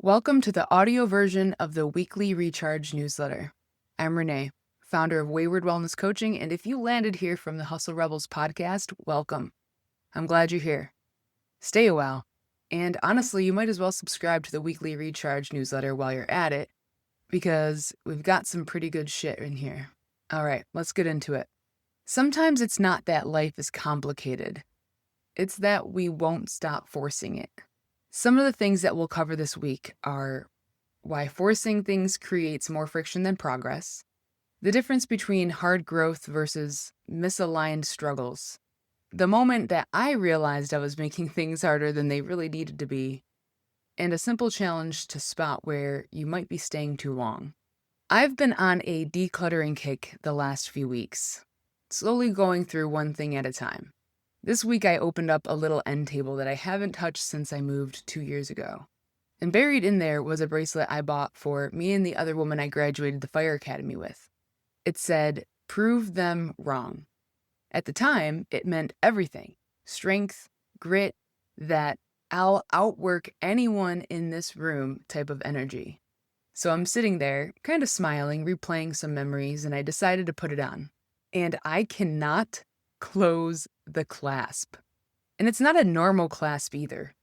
Welcome to the audio version of the weekly Recharge newsletter. I'm Renae, founder of Wayward Wellness Coaching, and if you landed here from the Hustle Rebels podcast, welcome. I'm glad you're here. Stay a while. And honestly, you might as well subscribe to the weekly Recharge newsletter while you're at it, because we've got some pretty good shit in here. All right, let's get into it. Sometimes it's not that life is complicated. It's that we won't stop forcing it. Some of the things that we'll cover this week are why forcing things creates more friction than progress, the difference between hard growth versus misaligned struggles, the moment that I realized I was making things harder than they really needed to be, and a simple challenge to spot where you might be staying too long. I've been on a decluttering kick the last few weeks, slowly going through one thing at a time. This week I opened up a little end table that I haven't touched since I moved 2 years ago. And buried in there was a bracelet I bought for me and the other woman I graduated the fire academy with. It said, "Prove them wrong." At the time, it meant everything. Strength, grit, that I'll outwork anyone in this room type of energy. So I'm sitting there, kind of smiling, replaying some memories, and I decided to put it on. And I cannot close the clasp. And it's not a normal clasp either.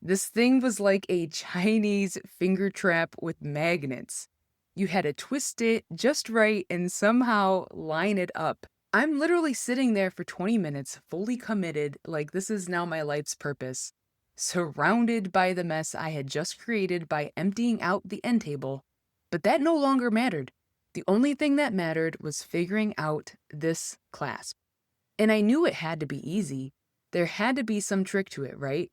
This thing was like a Chinese finger trap with magnets. You had to twist it just right and somehow line it up. I'm literally sitting there for 20 minutes, fully committed, like this is now my life's purpose, surrounded by the mess I had just created by emptying out the end table. But that no longer mattered. The only thing that mattered was figuring out this clasp. And I knew it had to be easy. There had to be some trick to it, right?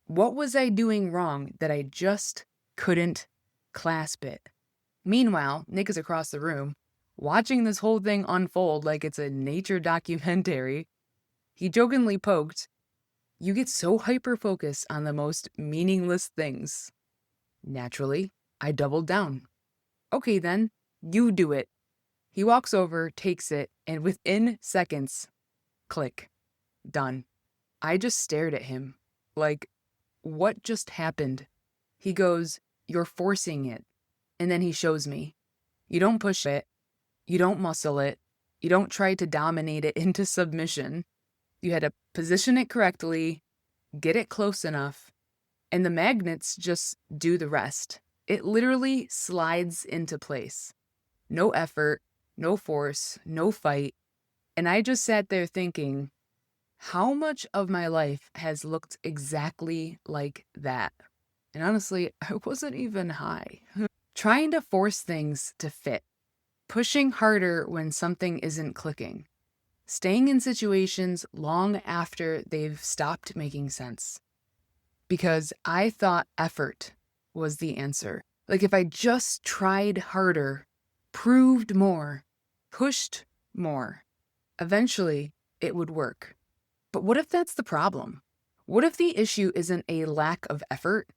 What was I doing wrong that I just couldn't clasp it? Meanwhile, Nick is across the room, watching this whole thing unfold like it's a nature documentary. He jokingly poked, "You get so hyper-focused on the most meaningless things." Naturally, I doubled down. "Okay then, you do it." He walks over, takes it, and within seconds, click. Done. I just stared at him. Like, what just happened? He goes, "You're forcing it." And then he shows me. You don't push it. You don't muscle it. You don't try to dominate it into submission. You had to position it correctly, get it close enough, and the magnets just do the rest. It literally slides into place. No effort, no force, no fight. And I just sat there thinking, how much of my life has looked exactly like that? And honestly, I wasn't even high. Trying to force things to fit. Pushing harder when something isn't clicking. Staying in situations long after they've stopped making sense. Because I thought effort was the answer. Like if I just tried harder, proved more, pushed more, eventually it would work. But what if that's the problem? What if the issue isn't a lack of effort?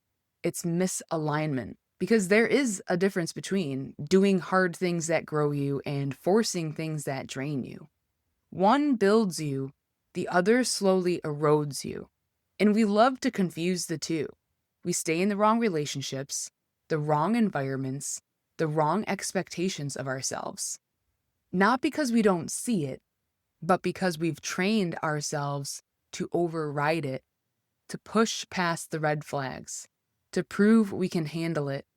It's misalignment. Because there is a difference between doing hard things that grow you and forcing things that drain you. One builds you, the other slowly erodes you. And we love to confuse the two. We stay in the wrong relationships, the wrong environments, the wrong expectations of ourselves. Not because we don't see it, but because we've trained ourselves to override it, to push past the red flags, to prove we can handle it,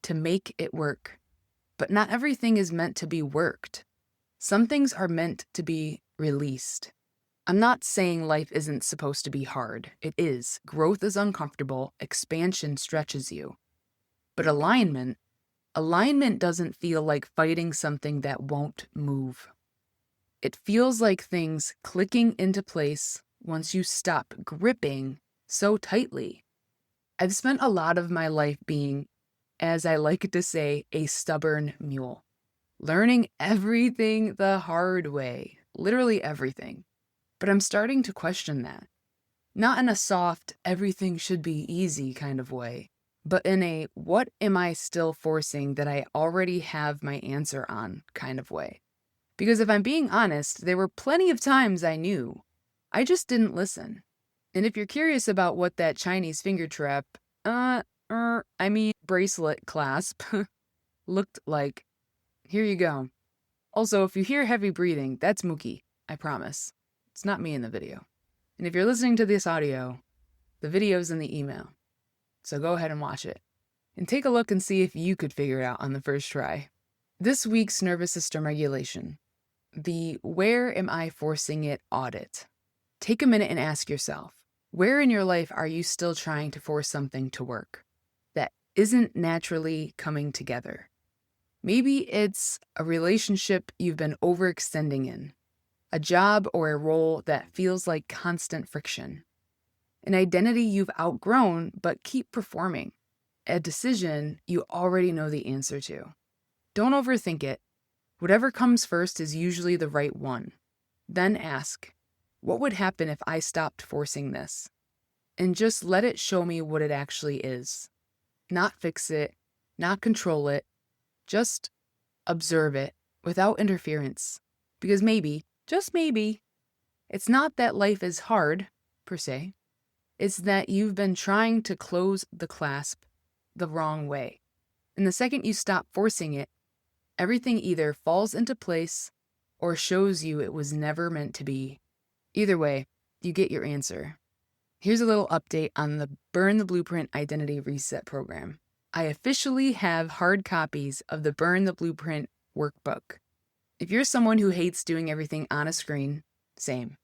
to make it work. But not everything is meant to be worked. Some things are meant to be released. I'm not saying life isn't supposed to be hard. It is. Growth is uncomfortable. Expansion stretches you. But alignment doesn't feel like fighting something that won't move. It feels like things clicking into place once you stop gripping so tightly. I've spent a lot of my life being, as I like to say, a stubborn mule. Learning everything the hard way. Literally everything. But I'm starting to question that. Not in a soft, everything should be easy kind of way, but in a what am I still forcing that I already have my answer on kind of way. Because if I'm being honest, there were plenty of times I knew. I just didn't listen. And if you're curious about what that Chinese finger trap, bracelet clasp looked like. Here you go. Also, if you hear heavy breathing, that's Mookie, I promise. It's not me in the video. And if you're listening to this audio, the video's in the email. So go ahead and watch it. And take a look and see if you could figure it out on the first try. This week's nervous system regulation. The where am I forcing it audit. Take a minute and ask yourself, where in your life are you still trying to force something to work that isn't naturally coming together? Maybe it's a relationship you've been overextending in, a job or a role that feels like constant friction, an identity you've outgrown but keep performing, a decision you already know the answer to. Don't overthink it. Whatever comes first is usually the right one. Then ask, what would happen if I stopped forcing this? And just let it show me what it actually is. Not fix it, not control it, just observe it without interference. Because maybe, just maybe, it's not that life is hard, per se. It's that you've been trying to close the clasp the wrong way. And the second you stop forcing it, everything either falls into place or shows you it was never meant to be. Either way, you get your answer. Here's a little update on the Burn the Blueprint Identity Reset program. I officially have hard copies of the Burn the Blueprint workbook. If you're someone who hates doing everything on a screen, same.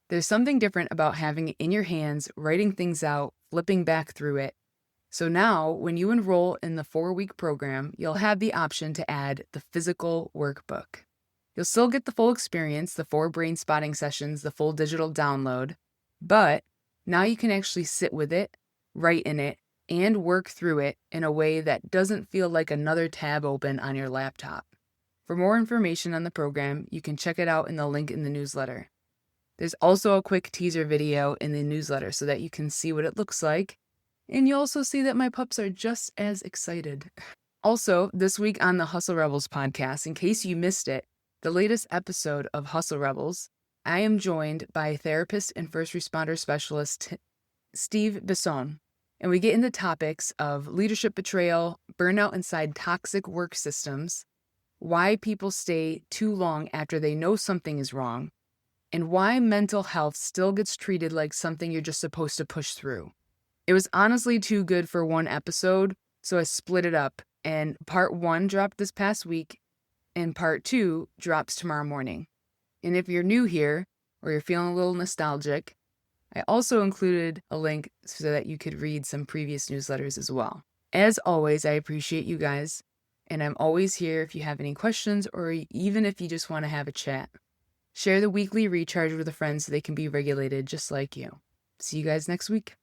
There's something different about having it in your hands, writing things out, flipping back through it. So now, when you enroll in the 4-week program, you'll have the option to add the physical workbook. You'll still get the full experience, the 4 brain spotting sessions, the full digital download, but now you can actually sit with it, write in it, and work through it in a way that doesn't feel like another tab open on your laptop. For more information on the program, you can check it out in the link in the newsletter. There's also a quick teaser video in the newsletter so that you can see what it looks like. And you also see that my pups are just as excited. Also, this week on the Hustle Rebels podcast, in case you missed it, the latest episode of Hustle Rebels, I am joined by therapist and first responder specialist Steve Bisson, and we get into topics of leadership betrayal, burnout inside toxic work systems, why people stay too long after they know something is wrong, and why mental health still gets treated like something you're just supposed to push through. It was honestly too good for one episode, so I split it up, and part 1 dropped this past week, and part 2 drops tomorrow morning. And if you're new here, or you're feeling a little nostalgic, I also included a link so that you could read some previous newsletters as well. As always, I appreciate you guys, and I'm always here if you have any questions, or even if you just want to have a chat. Share the weekly recharge with a friend so they can be regulated just like you. See you guys next week.